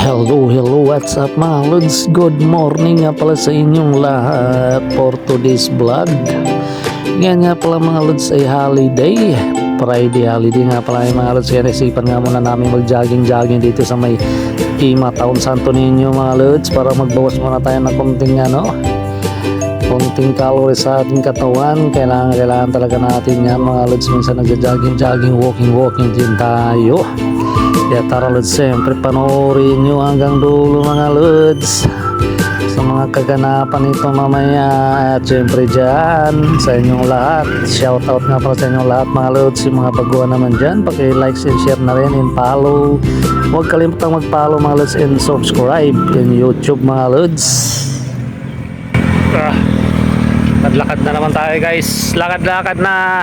Hello, what's up mga lods? Good morning nga pala sa inyong lahat for today's vlog. Yan nga pala mga lods ay holiday, Friday holiday nga pala yung mga lods. Kaya naisipan nga muna namin mag-jogging dito sa may Taon Santo Niño mga lods, para magbawas muna tayo ng konting calories sa ating katawan. Kailangan talaga natin yan mga lods. Minsan nagja-jogging, walking din tayo. Kaya tara lods, siyempre panoorin nyo hanggang dulo mga lods sa mga kaganapan nito mamaya. At siyempre dyan sa inyong lahat, shoutout nga pala sa inyong lahat mga lods. Yung mga baguhan naman dyan, paki-like and share na rin and follow. Huwag kalimutang mag-follow mga lods and subscribe in YouTube mga lods. Lakad na naman tayo guys, lakad na.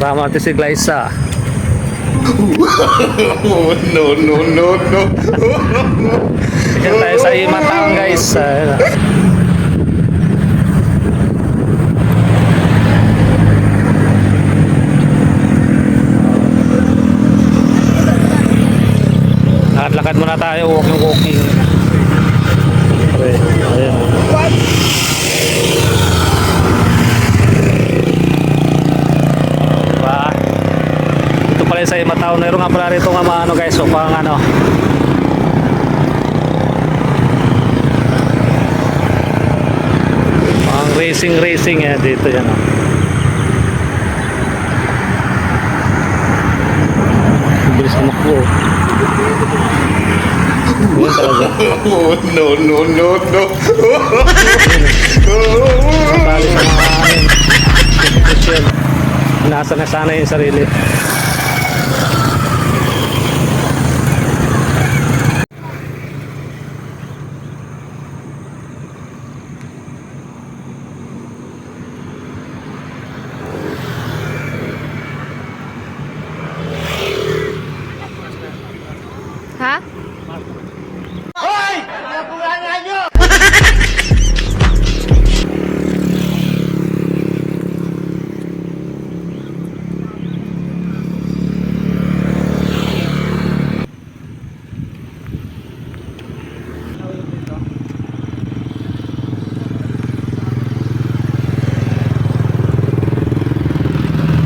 Tama natin si Glyza. No. Diyan tayo sa Taon guys. Lakad muna tayo, walking. Ayan. Ito pala sa Taon. Meron nga pala rito nga mga guys, so pang pang racing dito yan bilis na makbo. Yan talaga. No. Bali sa mga competition. Nasa na sana yung sarili. Ha? Hoy! Nakulangan nyo!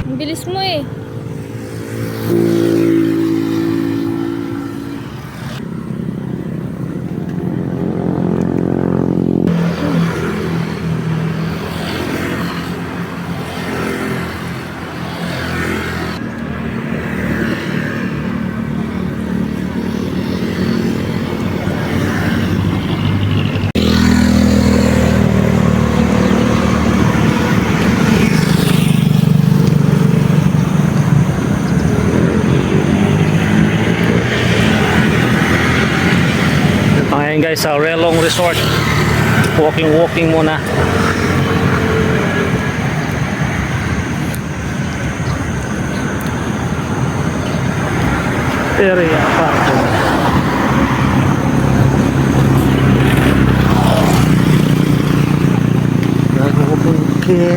Ang bilis mo eh. Ngayon guys, sa Relong Resort, walking muna. Area parking. Okay.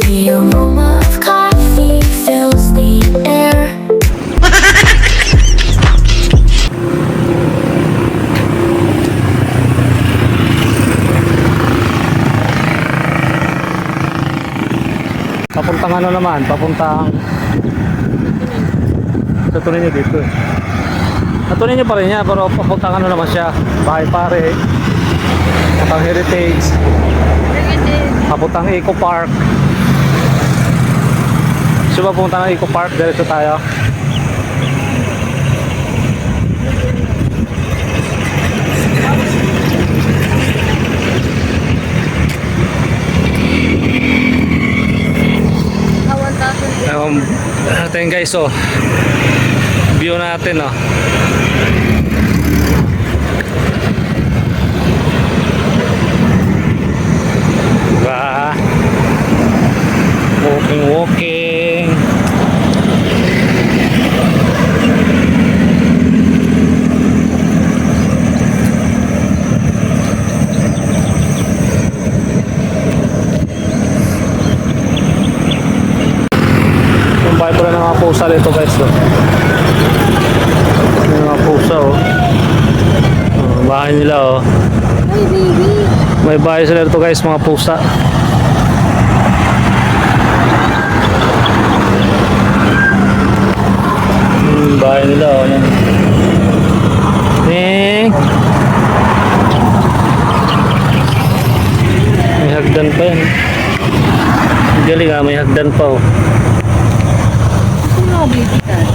The aroma of coffee fills the air. Papuntang naman, papuntang sa tuloy niya dito. Natuloy niya pa rin niya, pero papuntang naman siya. Bahay pare, papuntang Heritage, papuntang Eco Park. So papunta ng Eco Park, diretso tayo. Natin guys, view natin diba? Walking. pusa dito guys. Oh. Yung mga pusa oh. Bahay nila oh. Ay, baby. May bahay sila dito guys, mga pusa. Bahay nila oh. Yan. May hagdan pa yan. Galing ah, may hagdan pa oh. Ito mga baby cat.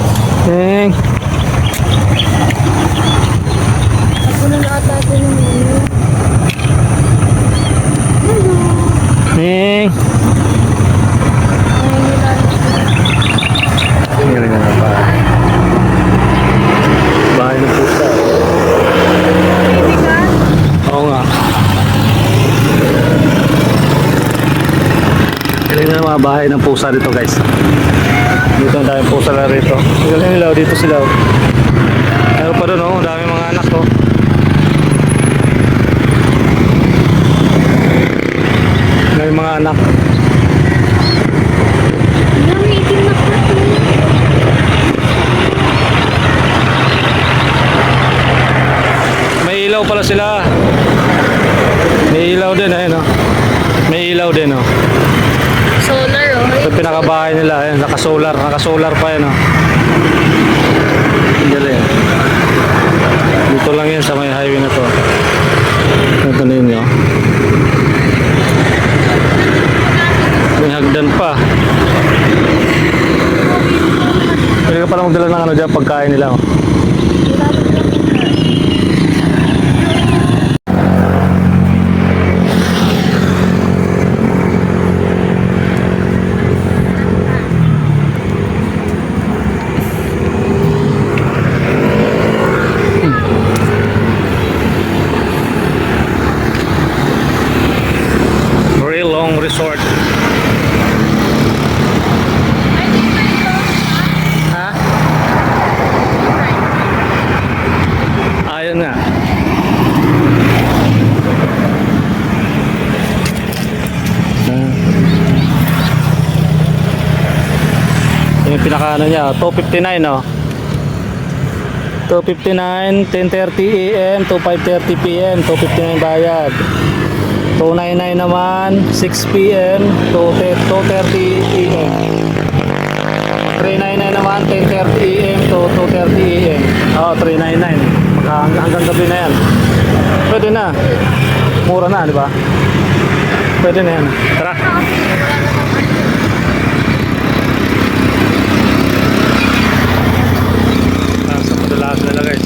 Ako na nakatata ng ano. Ning. Galing na pa. Bahay ng pusa. Baby cat? Oo nga. Galing na mga bahay ng pusa dito guys. Dito ang daming pusa na rito. Galing nila oh, dito sila oh. Meron pa doon oh, ang daming mga anak oh. May mga anak. Yung itim na cat. May ilaw pala sila. May ilaw din ayun oh. May ilaw din oh. Solar oh. Ito pinakabahay nila, ayun, naka-solar pa yan oh. Galing. Dito lang yan sa may highway na to. Ito na yun oh. May hagdan pa. Pwede ka pala magdala ng ano dyan, pagkain nila oh. Real long resort. Ha? Ayun nga. Yung pinaka ano niya, 259 no. 259, 10:30 AM to 5:30 PM, 259 bayad. 299 naman, 6 PM to 2:30 AM. 399 naman, 10:30 AM to 2:30 AM. Oh, 399. Hanggang gabi na yan. Pwede na. Mura na, di ba? Pwede na yan. Tara. Nasa madalas nila guys.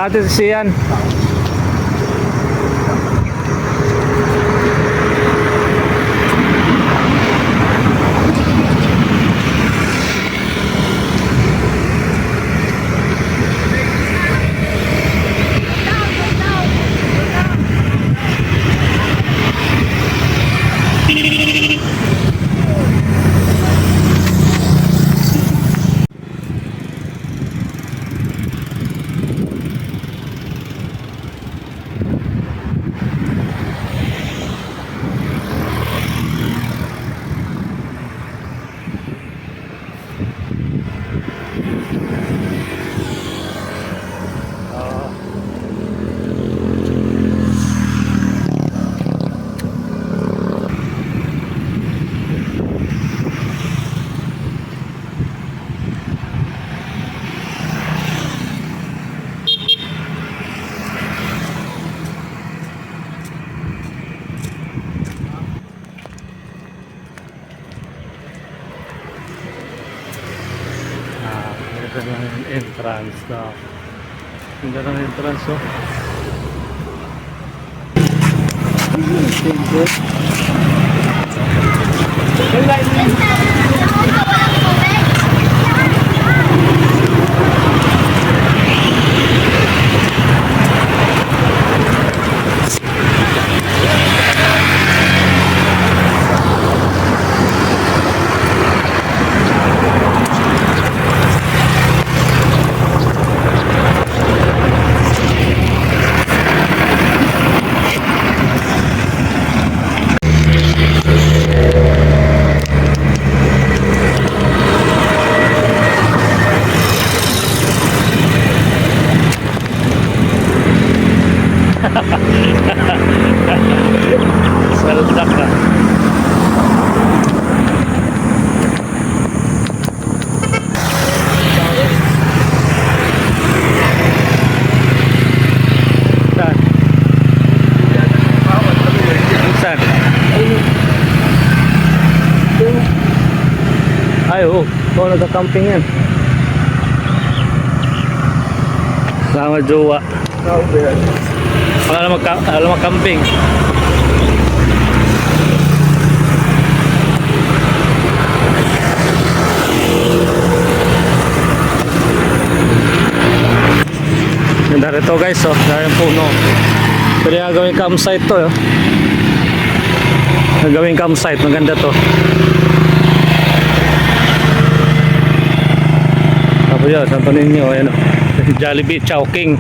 Dati si Sian. Ito lang yung entrance daw. Ganda ng entrance oh. nagka-camping yan. Sama jowa. Alam mag-camping. Ganda rito guys, oh, dahil puno. Pwede nga gawing campsite to, oh. Gawing campsite, maganda to. Tapos yun, Santo Niño, ayan, oh. Jollibee, Chowking.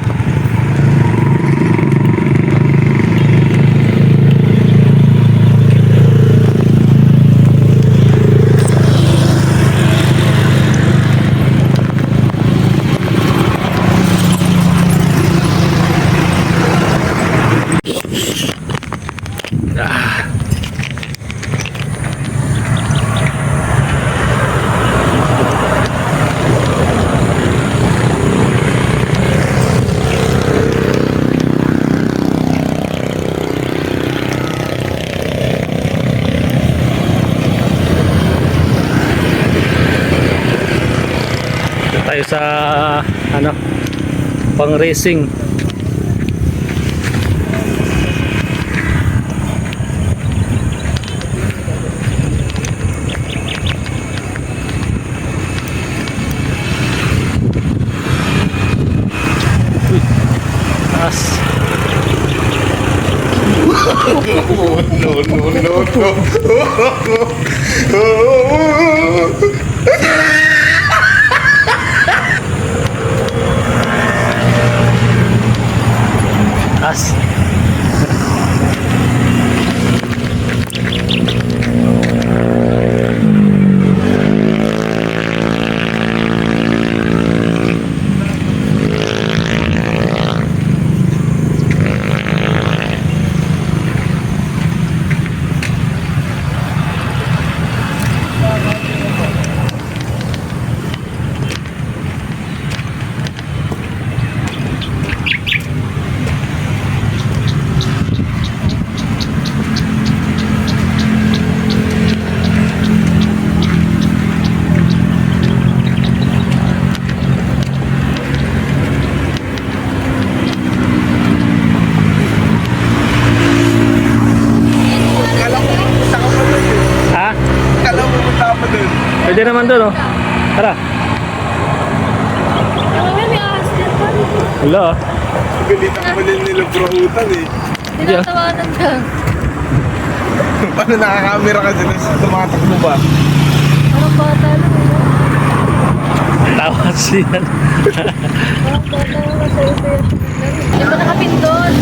Tayo sa ano, pang racing. Uy, taas. Oh, no, no, no, no. Taas. Ha? Pwede naman doon, oh. Tara. May ahas din pa. Hello. Galitan ko din nila brohutan eh. Tinatawanan ka. Paano nakakamera ka dyan? Tumatakbo ba? Parang bata lang. Tawa siya. Parang bata lang sa iyo. Ito nakapindot.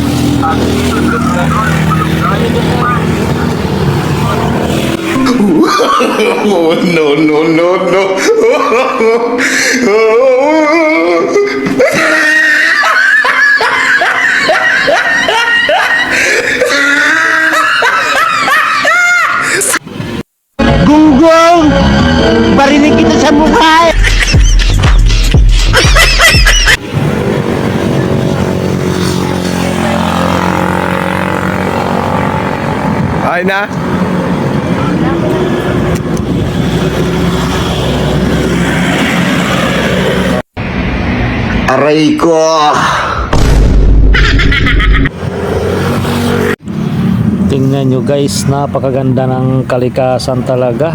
Oh, no, no, no, no. Gunggong! Barinig kita sa mukha! Ay na? Aray ko! Tingnan nyo guys, napakaganda ng kalikasan talaga.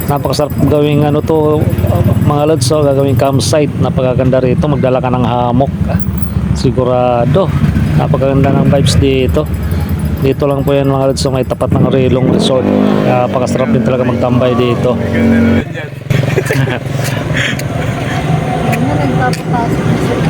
Napakasarap gawing ano to, mga lods, so gagawing campsite. Napakaganda rito, magdala ka ng hammock. Sigurado, napakaganda ng vibes dito. Dito lang po yan mga lods, so may tapat ng Rilong Resort. Napakasarap din talaga magtambay dito. Ganda naman yan. Ano nagpapapasok na sila.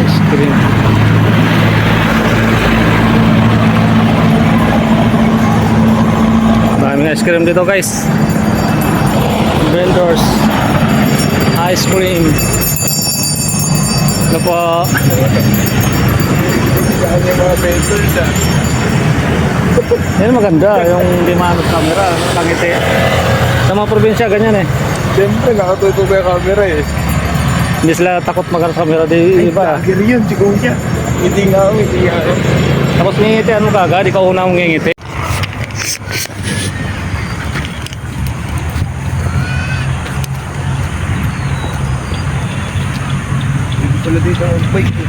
Ice cream. Maraming ice cream dito guys. Vendors. Ice cream. Ano po? kanya mga mentors ah. Yan maganda, yung dimanot camera, nakangiti. Sa mga probinsya, ganyan eh. Siyempre, nakatuto ba yung camera eh. Hindi sila takot mag-camera di iba. Vlogger yun, si Kuya. Hindi nga ako. Tapos ngingiti, ano ka agad, ikaw una mong ngingiti. Pala dito ang bike eh.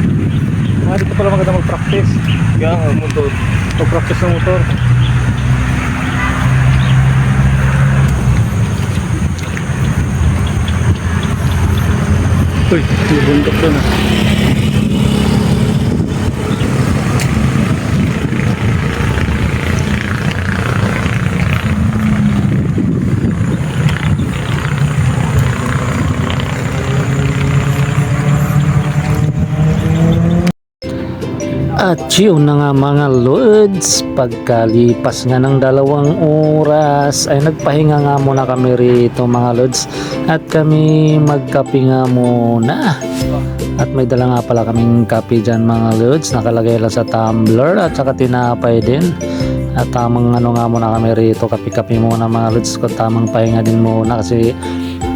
Dito pala maganda mag-practice. Kaya nga, motor. Mag-practice ng motor. Uy, may bundok doon ah. At yun na nga mga lods, pagkalipas nga ng 2 oras ay nagpahinga nga muna kami rito mga lods at kami magkape nga muna. At may dala nga pala kaming kape dyan mga lods, nakalagay lang sa tumbler at saka tinapay din. At tamang ano nga muna kami rito, kape-kape muna mga lods, ko tamang pahinga din muna kasi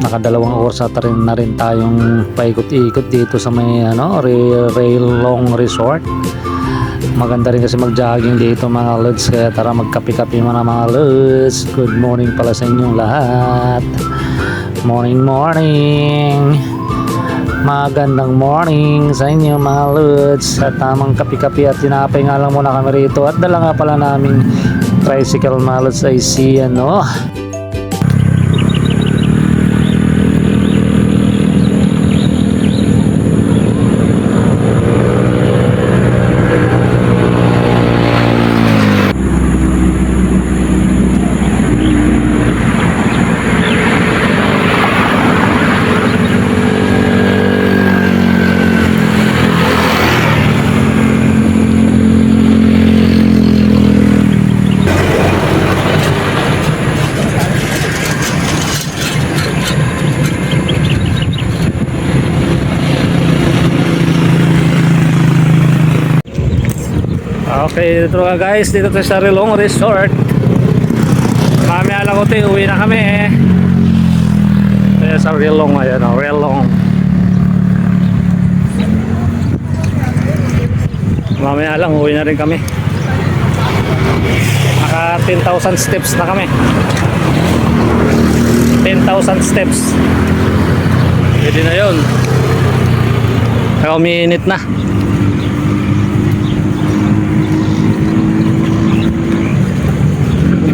naka 2 oras na rin tayong paikot-ikot dito sa may Rail Long Resort. Maganda rin kasi mag-jogging dito mga lods, kaya tara magkape-kape muna mga lods. Good morning pala sa inyong lahat. Morning. Magandang morning sa inyo mga lods. At tamang kape-kape at tinapay nga lang muna kami rito. At dala nga pala naming tricycle mga lods ay si Okay, dito nga guys, dito tayo sa Rilong Resort. Mamaya lang ito, uwi na kami Kaya sa Rilong, ayan o, Rilong. Mamaya lang, uwi na rin kami. Naka 10,000 steps na kami. 10,000 steps. Pwede na yun. Kaya umiinit na.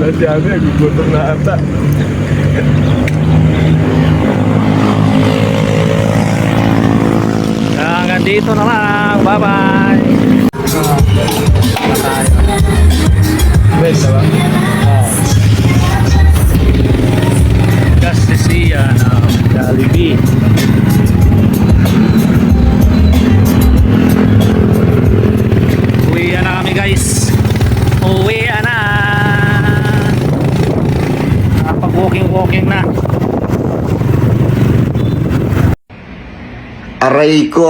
Wala si Ami, nagugutom na ata. Hanggang dito na lang. Bye-bye. Best, diba? Gastisia ng Jollibee. Uwi na kami guys. Uwi na. Nakapag-walking na. Aray ko!